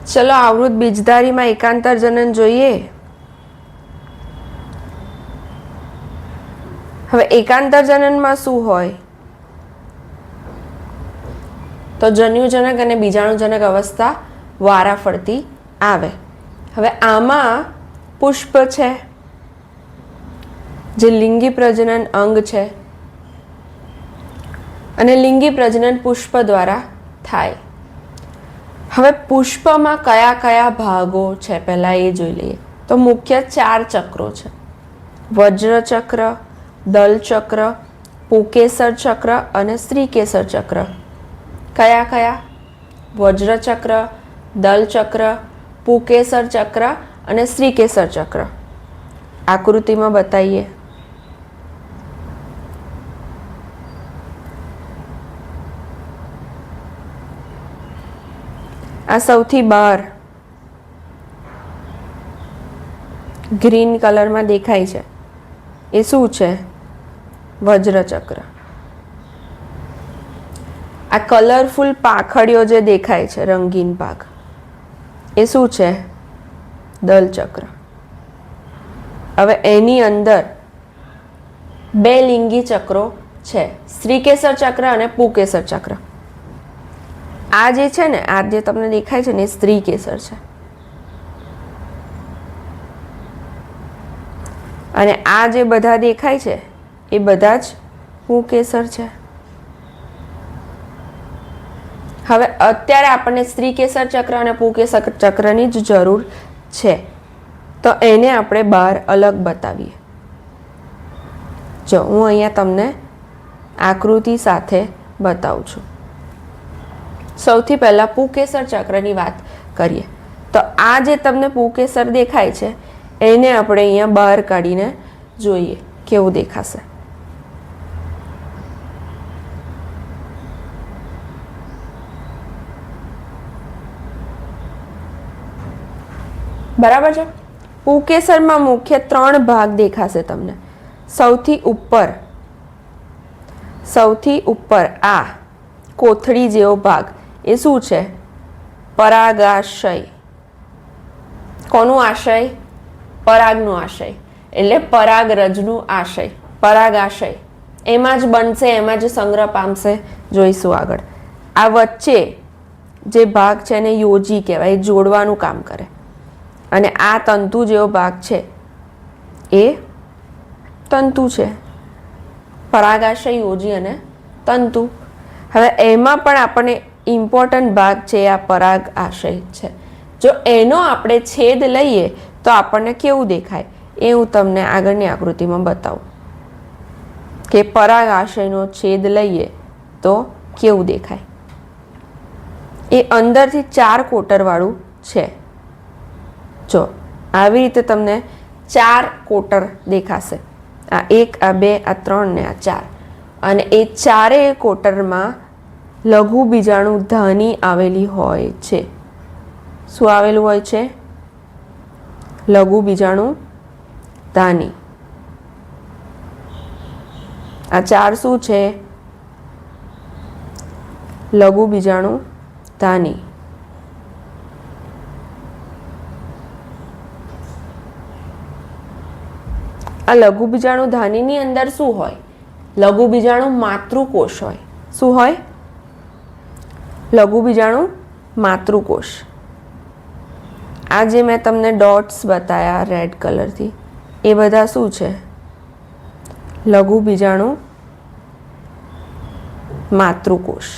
ચલો આવૃત બીજધારીમાં એકાંતર જનન જોઈએ. હવે એકાંતર જનનમાં શું હોય? તો જન્યુજનક અને બીજાણુજનક અવસ્થા વારાફરતી આવે. હવે આમાં પુષ્પ છે જે લિંગી પ્રજનન અંગ છે અને લિંગી પ્રજનન પુષ્પ દ્વારા થાય. હવે પુષ્પમાં કયા કયા ભાગો છે પહેલા એ જોઈ લઈએ. તો મુખ્ય 4 ચક્રો છે: વજ્ર ચક્ર, દલ ચક્ર, પુકેસર ચક્ર અને સ્ત્રીકેસર ચક્ર. કયા કયા? વજ્ર ચક્ર, દલ ચક્ર, પુકેસર ચક્ર અને સ્ત્રીકેસર ચક્ર. આકૃતિમાં બતાવીએ. આ સૌથી બહાર ગ્રીન કલરમાં દેખાય છે એ શું છે? વજ્ર ચક્ર. આ કલરફુલ પાંખડીઓ જે દેખાય છે, રંગીન ભાગ, એ શું છે? દલ ચક્ર. હવે એની અંદર 2 લિંગી ચક્રો છે, સ્ત્રીકેસર ચક્ર અને પુકેસર ચક્ર. આ જે છે ને, આ જે તમને દેખાય છે ને, એ સ્ત્રીકેસર છે અને આ જે બધા દેખાય છે એ બધા જ પુકેસર છે. હવે અત્યારે આપણને સ્ત્રીકેસર ચક્ર અને પુકેસર ચક્રની જ જરૂર છે, તો એને આપણે બહાર અલગ બતાવીએ. જો હું અહીંયા તમને આકૃતિ સાથે બતાવું છું. સૌથી પહેલા પુકેસર ચક્રની વાત કરીએ. તો આ જે તમને પુકેસર દેખાય છે એને આપણે અહીંયા બહાર કાઢીને જોઈએ કેવું દેખાશે. બરાબર છે. પુકેસરમાં મુખ્ય 3 ભાગ દેખાશે તમને. સૌથી ઉપર આ કોથળી જેવો ભાગ એ શું છે? પરાગાશય. કોનું આશય? પરાગનું આશય. એટલે પરાગરજનું આશય, પરાગાશય. એમાં જ બનશે, એમાં જ સંગ્રહ પામશે. જોઈશું આગળ. આ વચ્ચે જે ભાગ છે એને યોજી કહેવાય, જોડવાનું કામ કરે. અને આ તંતુ જેવો ભાગ છે એ તંતુ છે. પરાગાશય, યોજી અને તંતુ. હવે એમાં પણ આપણને ઇમ્પોર્ટન્ટ ભાગ છે આ પરાગ આશય છે. જો એનો આપણે છેદ લઈએ તો આપણને કેવું દેખાય એ હું તમને આગળની આકૃતિમાં બતાવું કે પરાગ આશયનો છેદ લઈએ તો કેવું દેખાય. એ અંદરથી 4 કોટરવાળું છે. જો આવી રીતે તમને 4 કોટર દેખાશે. આ 1, આ 2, આ 3 ને આ 4. અને એ 4 કોટરમાં લઘુ બીજાણુ ધાની આવેલી હોય છે. શું આવેલું હોય છે? લઘુ બીજાણુ ધાની. આ 4 શું છે? લઘુ બીજાણુ ધાની. આ લઘુ બીજાણુ ધાનીની અંદર શું હોય? લઘુ બીજાણુ માતૃકોષ હોય. શું હોય? લઘુ બીજાણુ માતૃકોષ. આ જે મેં તમને ડોટ્સ બતાવ્યા રેડ કલરથી, એ બધા શું છે? લઘુ બીજાણુ માતૃકોષ.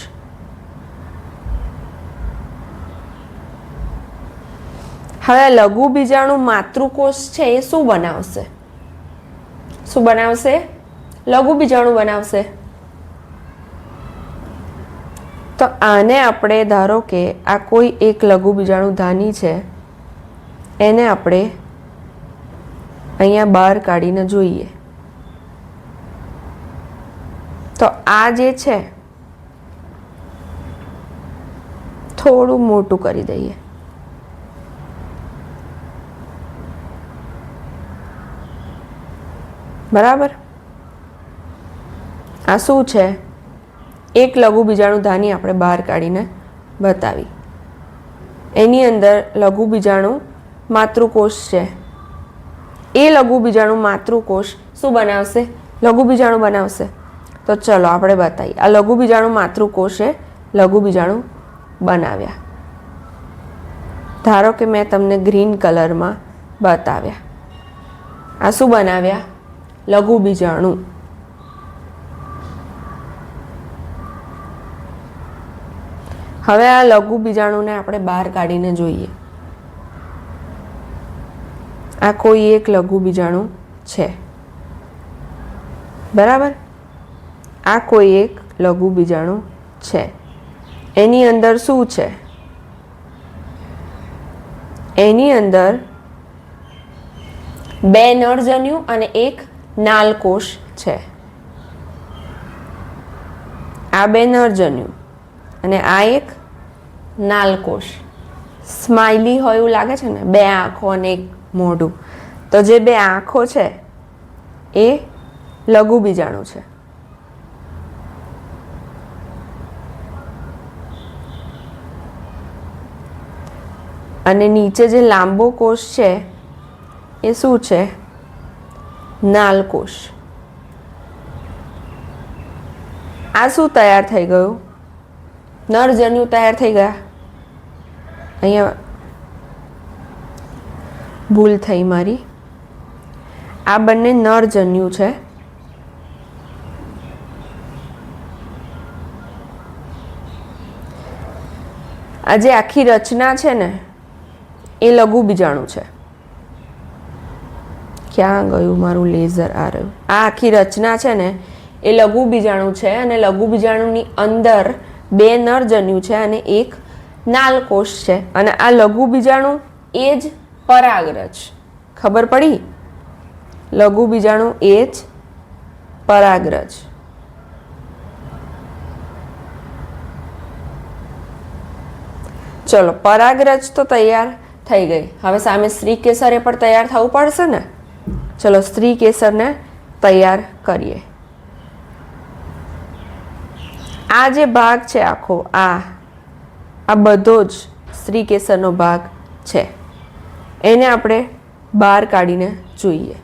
હવે લઘુ બીજાણુ માતૃકોષ છે એ શું બનાવશે? શું બનાવશે? લઘુ બીજાણુ બનાવશે. તો આને આપણે ધારો કે આ કોઈ એક લઘુ બીજાણુ ધાની છે, એને આપણે અહીંયા બહાર કાઢીને જોઈએ. તો આ જે છે થોડું મોટું કરી દઈએ. બરાબર. આ શું છે? એક લઘુ બીજાણુ ધાની આપણે બહાર કાઢીને બતાવી. એની અંદર લઘુ બીજાણુ માતૃકોષ છે. એ લઘુ બીજાણુ માતૃકોષ શું બનાવશે? લઘુ બીજાણુ બનાવશે. તો ચલો આપણે બતાવીએ. આ લઘુ બીજાણુ માતૃકોષે લઘુ બીજાણુ બનાવ્યા. ધારો કે મેં તમને ગ્રીન કલરમાં બતાવ્યા. આ શું બનાવ્યા? લઘુ બીજાણુ. હવે આ લઘુ બીજાણુને આપણે બહાર કાઢીને જોઈએ. આ કોઈ એક લઘુ બીજાણુ છે, બરાબર? આ કોઈ એક લઘુ બીજાણુ છે. એની અંદર શું છે? એની અંદર 2 નરજન્યુ અને 1 નાલકોષ છે. આ 2 નરજન્યુ અને આ એક નાલકોષ. સ્માઇલી હોય એવું લાગે છે ને, 2 આંખો અને 1 મોઢું. તો જે 2 આંખો છે એ લઘુ બીજાણુ છે. અને નીચે જે લાંબો કોષ છે એ શું છે? નાલકોષ. આ શું તૈયાર થઈ ગયું? નરજન્યુ તૈયાર થઈ ગયા. અહીંયા ભૂલ થઈ મારી. આ બંને નરજન્યુ છે. આ જે આખી રચના છે ને એ લઘુ બીજાણુ છે. ક્યાં ગયું મારું લેઝર? આ રહ્યું. આ આખી રચના છે ને એ લઘુ બીજાણુ છે અને લઘુ બીજાણુની અંદર 2 નરજન્યુ છે અને 1 નાલકોષ છે. અને આ લઘુ બીજાણુ એ જ પરાગરજ. ખબર પડી? લઘુ બીજાણુ એ જ પરાગરજ. ચલો, પરાગરજ તો તૈયાર થઈ ગઈ. હવે સામે સ્ત્રી કેસરે પણ તૈયાર થવું પડશે ને. ચલો, સ્ત્રી કેસરને તૈયાર કરીએ. આ જે ભાગ છે આખો, આ બધો જ સ્ત્રી કેસરનો ભાગ છે. એને આપણે બહાર કાઢીને જોઈએ.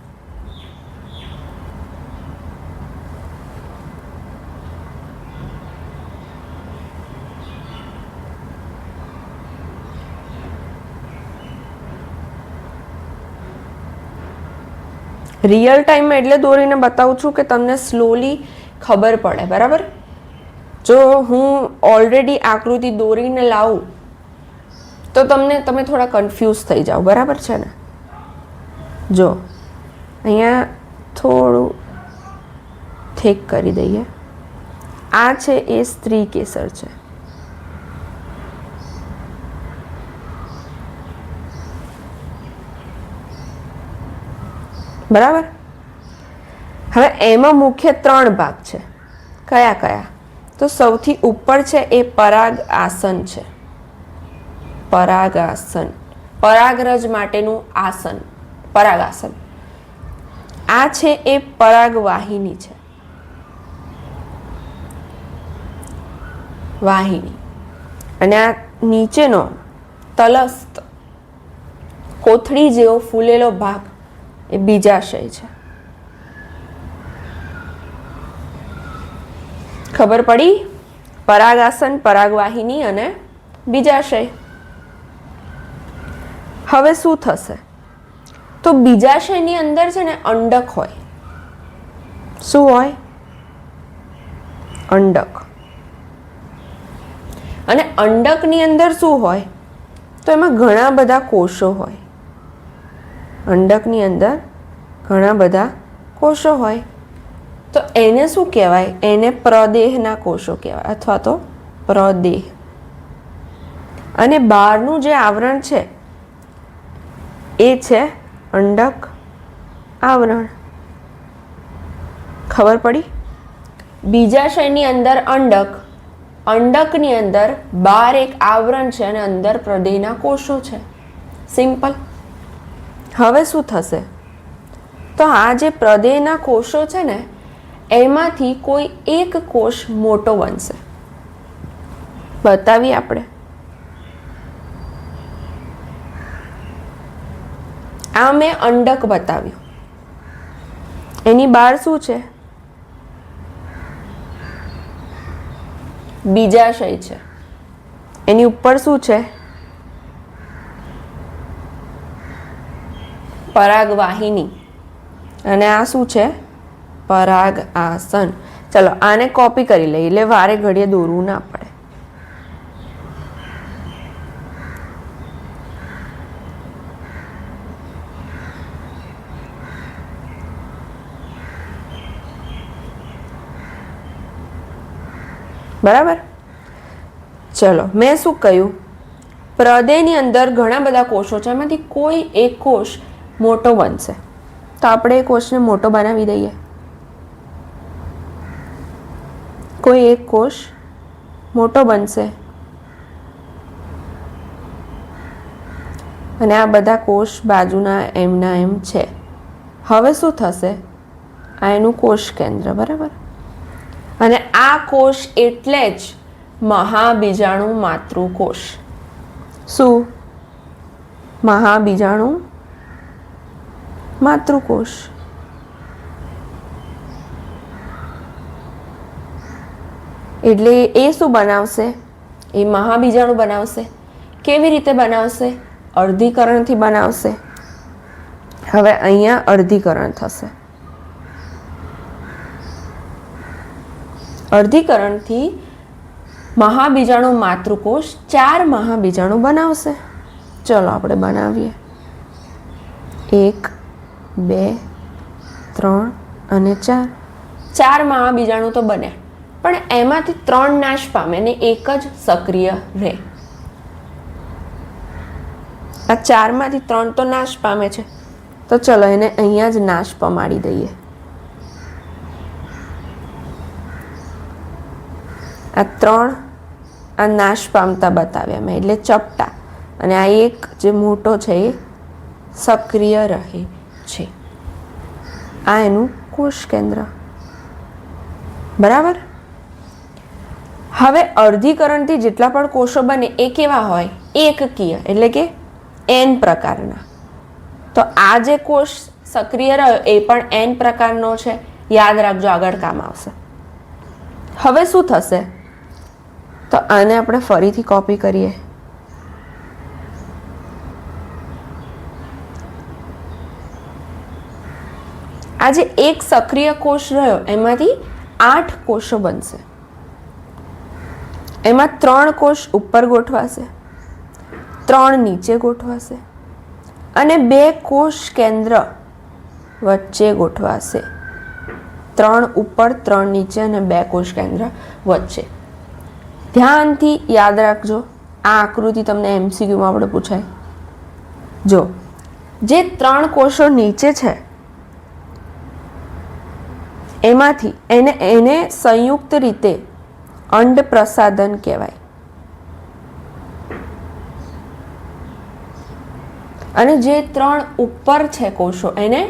રિયલ ટાઈમમાં એટલે દોરીને બતાવું છું કે તમને સ્લોલી ખબર પડે, બરાબર? જો હું ઓલરેડી આકૃતિ દોરીને લાવું તો તમે થોડા કન્ફ્યુઝ થઈ જાઓ, બરાબર છે ને? જો અહીંયા થોડું ઠીક કરી દઈએ. આ છે એ સ્ત્રી કેસર છે. બરાબર? હવે એમાં મુખ્ય 3 ભાગ છે. કયા કયા? તો સૌથી ઉપર છે એ પરાગ આસન છે. પરાગ આસન, પરાગરજ માટેનું આસન, પરાગ આસન. આ છે એ પરાગવાહિની છે. વાહિની. અને આ નીચેનો તલસ્થ કોથળી જેવો ફૂલેલો ભાગ એ બીજાશય છે. ખબર પડી? પરાગાસન, પરાગવાહિની અને બીજાશય. હવે શું થશે? તો બીજાશયની અંદર છે ને અંડક હોય. શું હોય? અંડક. અને અંડકની અંદર શું હોય? તો એમાં ઘણા બધા કોષો હોય. અંડકની અંદર ઘણા બધા કોષો હોય. તો એને શું કહેવાય? એને પ્રદેહના કોષો કહેવાય અથવા તો પ્રદેહ. અને બહારનું જે આવરણ છે એ છે અંડક આવરણ. ખબર પડી? બીજાશયની અંદર અંડક, અંડકની અંદર બહાર એક આવરણ છે અને અંદર પ્રદેહના કોષો છે. સિમ્પલ. હવે શું થશે? તો આ જે પ્રદેહના કોષો છે ને એમાંથી કોઈ એક કોષ મોટો બનશે. બતાવીએ આપણે. આ મેં અંડક બતાવ્યું, એની બહાર શું છે? બીજાશય છે. એની ઉપર શું છે? પરાગવાહિની. અને આ શું છે? પરાગ આસન. ચલો આને કોપી કરી લઈએ એટલે વારે ઘડીએ દોરવું ના પડે. બરાબર. ચલો મેં શું કહ્યું? હૃદયની અંદર ઘણા બધા કોષો છે, એમાંથી કોઈ એક કોષ મોટો બનશે તો આપણે એ કોષને મોટો બનાવી દઈએ. કોઈ એક કોષ મોટો બનશે અને આ બધા કોષ બાજુના એમના એમ છે. હવે શું થશે? આ એનું કોષ કેન્દ્ર. બરાબર. અને આ કોષ એટલે જ મહાબીજાણુ માતૃકોષ. શું? મહાબીજાણુ માતૃકોષ. એટલે એ શું બનાવશે? એ મહાબીજાણુ બનાવશે. કેવી રીતે બનાવશે? અર્ધીકરણથી બનાવશે. હવે અહીંયા અર્ધીકરણ થશે. અર્ધીકરણથી મહાબીજાણુ માતૃકોષ 4 મહાબીજાણુ બનાવશે. ચલો આપણે બનાવીએ. 1 2 3 અને 4. 4 મહાબીજાણુ તો બને, પણ એમાંથી 3 નાશ પામે ને એક જ સક્રિય રહે. આ 4 માંથી 3 તો નાશ પામે છે, તો ચલો એને અહીંયા જ નાશ પમાડી દઈએ. આ 3 આ નાશ પામતા બતાવ્યા મેં, એટલે ચપટા. અને આ એક જે મોટો છે એ સક્રિય રહે છે. આ એનું કોષ કેન્દ્ર. બરાબર. હવે અર્ધીકરણથી જેટલા પણ કોષો બને એ કેવા હોય? એકકીય, એટલે કે n પ્રકારના. તો આ જે કોષ સક્રિય રહ્યો એ પણ n પ્રકારનો છે. યાદ રાખજો, આગળ કામ આવશે. હવે શું થશે? તો આને આપણે ફરીથી કોપી કરીએ. આ જે એક સક્રિય કોષ રહ્યો એમાંથી 8 કોષો બનશે. એમાં 3 કોષ ઉપર ગોઠવાશે, 3 નીચે ગોઠવાશે અને 2 કોષ કેન્દ્ર વચ્ચે ગોઠવાશે. 3 ઉપર, 3 નીચે અને 2 કોષ કેન્દ્ર વચ્ચે. ધ્યાનથી યાદ રાખજો, આ આકૃતિ તમને MCQમાં આપણે પૂછાય. જો જે 3 કોષો નીચે છે એમાંથી એને સંયુક્ત રીતે અંડ પ્રસાદન કહેવાય. અને જે 3 ઉપર છે કોષો એને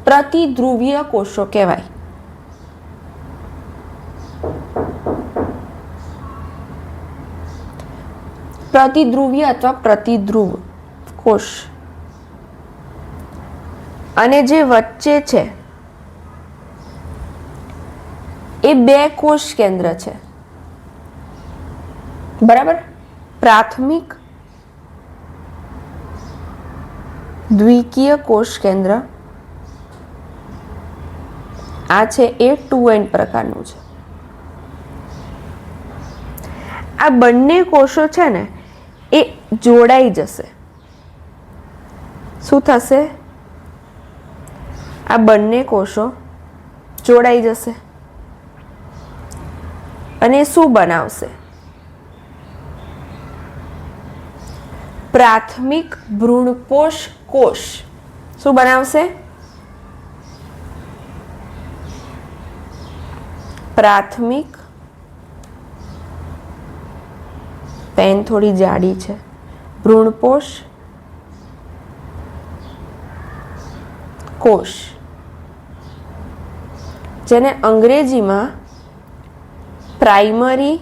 પ્રતિધ્રુવીય કોષો કહેવાય. પ્રતિધ્રુવીય અથવા પ્રતિધ્રુવ કોષ. અને જે વચ્ચે છે એ 2 કોષ કેન્દ્ર છે. બરાબર. પ્રાથમિક, દ્વિકીય કોષ કેન્દ્ર. આ છે એ 2n પ્રકારનું છે. આ બંને કોષો છે ને એ જોડાઈ જશે. શું થશે? આ બંને કોષો જોડાઈ જશે અને શું બનાવશે? પ્રાથમિક ભ્રૂણપોષ કોષ. શું બનાવશે? પ્રાથમિક, પેન થોડી જાડી છે, ભ્રૂણપોષ કોષ, જેને અંગ્રેજીમાં પ્રાઇમરી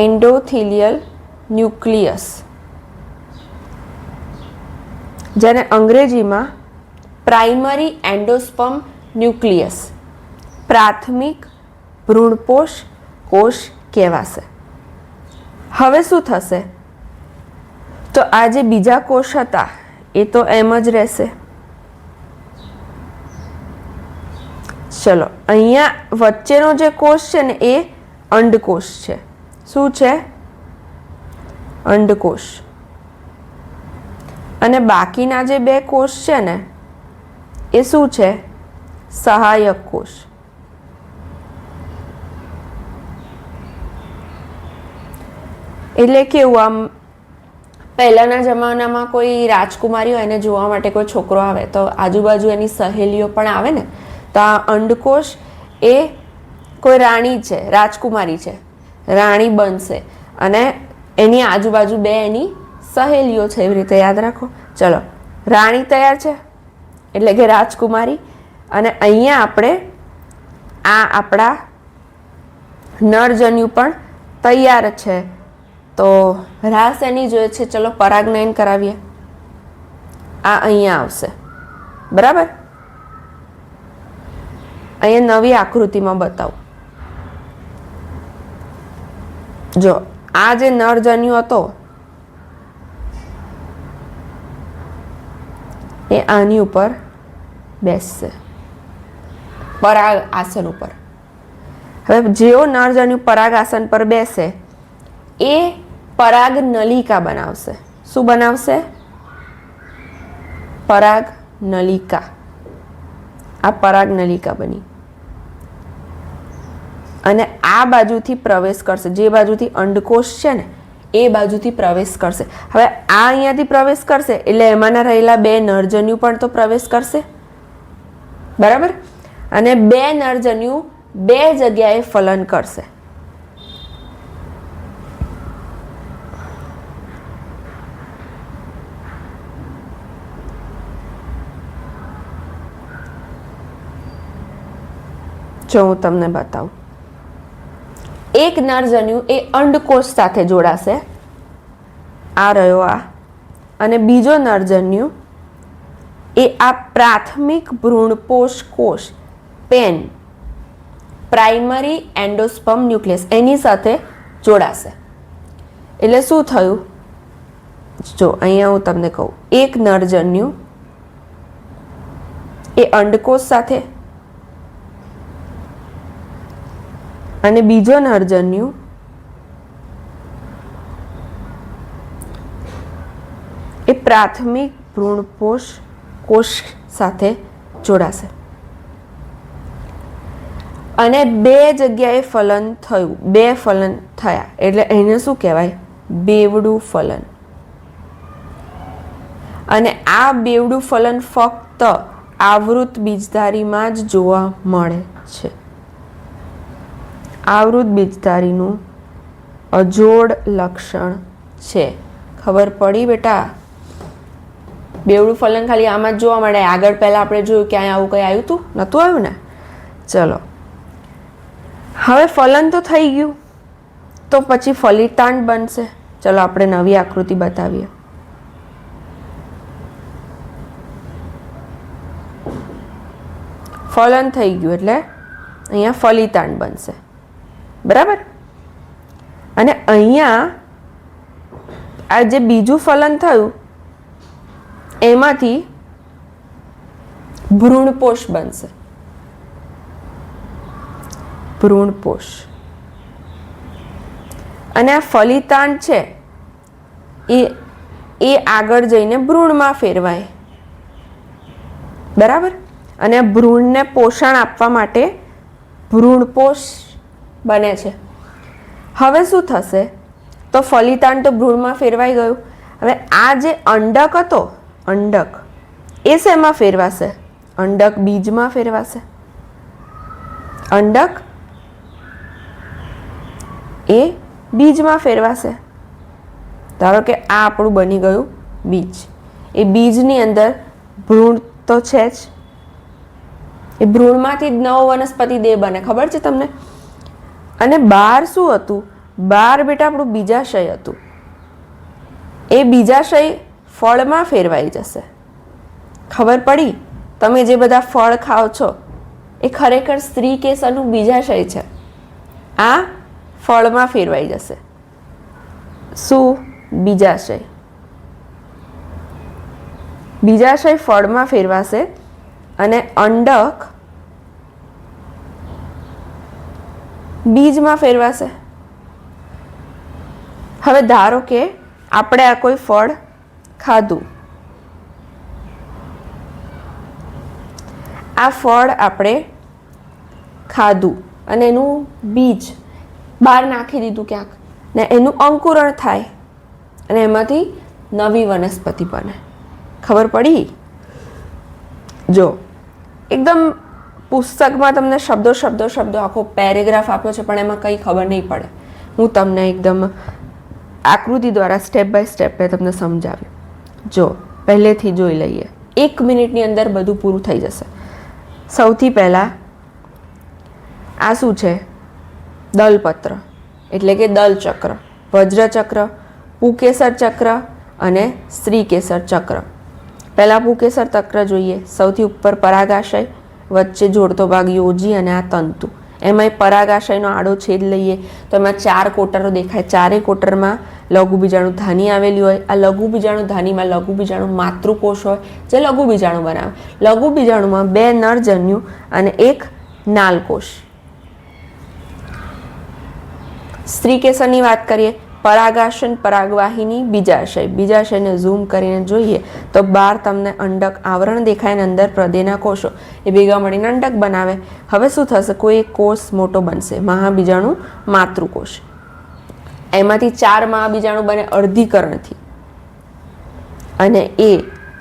એન્ડોથેલિયલ ન્યુક્લિયસ જેને અંગ્રેજીમાં પ્રાઇમરી એન્ડોસ્પર્મ ન્યુક્લિયસ, પ્રાથમિક ભ્રૂણપોષ કોષ કહેવાશે. હવે શું થશે? તો આ જે બીજા કોષ હતા એ તો એમ જ રહેશે. ચલો, અહીંયા વચ્ચેનો જે કોષ છે ને એ અંડકોષ છે. શું છે? અંડકોષ. અને બાકીના જે બે કોષ છે ને એ શું છે? સહાયક કોષ. એટલે કેવું, આમ પહેલાના જમાનામાં કોઈ રાજકુમારી હોય એને જોવા માટે કોઈ છોકરો આવે તો આજુબાજુ એની સહેલીઓ પણ આવે ને, તો આ અંડકોષ એ કોઈ રાણી છે, રાજકુમારી છે, રાણી બનશે અને એની આજુબાજુ બે એની સહેલીઓ છે. એવી રીતે યાદ રાખો. ચલો, રાણી તૈયાર છે એટલે કે રાજકુમારી. અને અહીંયા આપણે આ આપણા નરજન્યુ પણ તૈયાર છે. તો રાસ એની જોઈએ છે. ચલો પરાગનયન કરાવીએ. આ અહીંયા આવશે. બરાબર? અહીંયા નવી આકૃતિમાં બતાવું. જો આ જે નરજન્યુ હતો એ આની ઉપર બેસશે, પરાગ આસન ઉપર. હવે જેવો નરજન્યુ પરાગ આસન પર બેસે એ પરાગ નલિકા બનાવશે. શું બનાવશે? પરાગ નલિકા. આ પરાગ નલિકા બની અને આ બાજુથી પ્રવેશ કરશે. જે બાજુથી અંડકોષ છે ને એ બાજુથી પ્રવેશ કરશે. હવે આ અહીંયાથી પ્રવેશ કરશે એટલે એમાંના રહેલા બે નરજન્યુ પણ તો પ્રવેશ કરશે. બરાબર? અને બે નરજન્યુ બે જગ્યાએ ફલન કરશે. જો હું તમને બતાવું. એક નરજન્યુ એ અંડકોષ સાથે જોડાશે, આ રહ્યો આ, અને બીજો નરજન્યુ એ આ પ્રાથમિક ભ્રૂણપોષ કોષ, પેન, પ્રાઇમરી એન્ડોસ્પર્મ ન્યુક્લિયસ, એની સાથે જોડાશે. એટલે શું થયું? જો અહીંયા હું તમને કહું, એક નરજન્યુ એ અંડકોષ સાથે અને બીજો નરજન્યુ એ પ્રાથમિક ભ્રૂણપોષ કોષ સાથે જોડાશે અને બે જગ્યાએ ફલન થયું, બે ફલન થયા એટલે એને શું કહેવાય? બેવડું ફલન. અને આ બેવડું ફલન ફક્ત આવૃત બીજધારીમાં જ જોવા મળે છે. આવૃત બીજધારીનું અજોડ લક્ષણ છે. ખબર પડી બેટા? બેવડું ફલન ખાલી આમાં જ જોવા મળે. આગળ પહેલા આપણે જોયું કે અહીંયા આવું કંઈ આવ્યું હતું? નહોતું આવ્યું ને? ચલો, હવે ફલન તો થઈ ગયું, તો પછી ફલિતાંડ બનશે. ચલો આપણે નવી આકૃતિ બતાવીએ. ફલન થઈ ગયું એટલે અહીંયા ફલિતાંડ બનશે. બરાબર? અને અહીંયા આ જે બીજું ફલન થયું એમાંથી ભ્રૂણપોષ બનશે. ભ્રૂણપોષ. અને આ ફલિતાંડ છે એ આગળ જઈને ભ્રૂણમાં ફેરવાય. બરાબર? અને ભ્રૂણને પોષણ આપવા માટે ભ્રૂણપોષ બને છે. હવે શું થશે? તો ફલિતાંડ તો ભ્રૂણમાં ફેરવાઈ ગયું. હવે આ જે અંડક હતો, અંડક, એ શેમાં ફેરવાશે? અંડક બીજમાં ફેરવાશે. અંડક એ બીજમાં ફેરવાશે. ધારો કે આ આપણું બની ગયું બીજ. એ બીજની અંદર ભ્રૂણ તો છે જ. એ ભ્રૂણમાંથી જ નવો વનસ્પતિ દેહ બને. ખબર છે તમને? અને બહાર શું હતું? બહાર બેટા આપણું બીજાશય હતું. એ બીજાશય ફળમાં ફેરવાઈ જશે. ખબર પડી? તમે જે બધા ફળ ખાઓ છો એ ખરેખર સ્ત્રી કેસરનું બીજાશય છે. આ ફળમાં ફેરવાઈ જશે. શું? બીજાશય. બીજાશય ફળમાં ફેરવાશે અને અંડક બીજમાં ફેરવાશે. હવે ધારો કે આપણે આ કોઈ ફળ ખાધું, આ ફળ આપણે ખાધું અને એનું બીજ બહાર નાખી દીધું ક્યાંક, ને એનું અંકુરણ થાય અને એમાંથી નવી વનસ્પતિ બને. ખબર પડી? જો એકદમ પુસ્તકમાં તમને શબ્દો આખો પેરેગ્રાફ આપ્યો છે, પણ એમાં કંઈ ખબર નહીં પડે. હું તમને એકદમ આકૃતિ દ્વારા સ્ટેપ બાય સ્ટેપ મેં તમને સમજાવ્યું. જો પહેલેથી જોઈ લઈએ. 1 મિનિટની અંદર બધું પૂરું થઈ જશે. સૌથી પહેલાં આ શું છે? દલપત્ર એટલે કે દલચક્ર, વજ્રચક્ર, પુકેસર ચક્ર અને સ્ત્રીકેસર ચક્ર. પહેલાં પુકેસર ચક્ર જોઈએ. સૌથી ઉપર પરાગાશય, વચ્ચે જોડતો ભાગ યોજી અને આ તંતુ. એમાંય પરાગાશયનો આડો છેદ લઈએ તો એમાં 4 કોટરો દેખાય. 4 કોટરમાં લઘુ બીજાણુ ધાની આવેલી હોય. આ લઘુ બીજાણુ ધાનીમાં લઘુ બીજાણુ માતૃકોષ હોય જે લઘુ બીજાણુ બનાવે. લઘુ બીજાણુમાં 2 નરજન્યુ અને 1 નાલકોષ. સ્ત્રીકેસરની વાત કરીએ. પરાગાશન, પરાગવાહિની, બીજાશય. બીજાશયને ઝૂમ કરીને જોઈએ તો બહાર તમને અંડક આવરણ દેખાય ને અંદર પ્રદેના કોષો એ ભેગા મળીને અંડક બનાવે. હવે શું થશે? કોઈ એક કોષ મોટો બનશે, મહાબીજાણુ માતૃકોષ. એમાંથી 4 મહાબીજાણુ બને અર્ધીકરણથી અને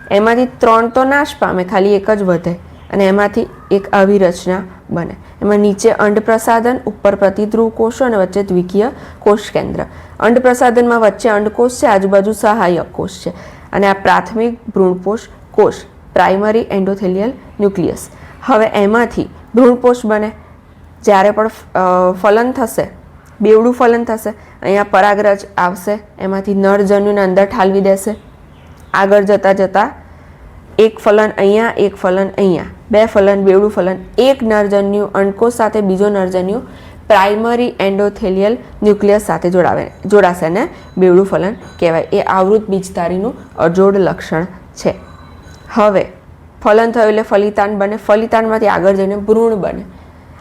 એમાંથી 3 તો નાશ પામે, ખાલી એક જ વધે અને એમાંથી એક આવી રચના બને. એમાં નીચે અંડપ્રસાધન, ઉપર પ્રતિધ્રુવ કોષો અને વચ્ચે દ્વિકીય કોષ કેન્દ્ર. અંડપ્રસાધનમાં વચ્ચે અંડકોષ છે, આજુબાજુ સહાયક કોષ છે અને આ પ્રાથમિક ભ્રૂણપોષ કોષ, પ્રાઇમરી એન્ડોથેલિયલ ન્યુક્લિયસ. હવે એમાંથી ભ્રૂણપોષ બને. જ્યારે પણ ફલન થશે, બેવડું ફલન થશે, અહીંયા પરાગરજ આવશે, એમાંથી નરજન્યુને અંદર ઠાલવી દેશે. આગળ જતાં એક ફલન અહીંયા, એક ફલન અહીંયા, 2 ફલન, બેવડું ફલન, એક નરજન્યુ અંડકોષ સાથે બીજો નરજન્યુ પ્રાઇમરી એન્ડોથેલિયલ ન્યુક્લિયસ સાથે જોડાશે અને બેવડું ફલન કહેવાય. એ આવૃત બીજધારીનું અજોડ લક્ષણ છે. હવે ફલન થયું એટલે ફલિતાંડ બને. ફલિતાંડમાંથી આગળ જઈને ભ્રૂણ બને.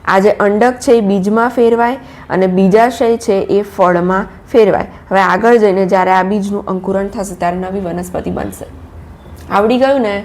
આ જે અંડક છે એ બીજમાં ફેરવાય અને બીજાશય છે એ ફળમાં ફેરવાય. હવે આગળ જઈને જ્યારે આ બીજનું અંકુરણ થશે ત્યારે નવી વનસ્પતિ બનશે. આવડી ગયું ને?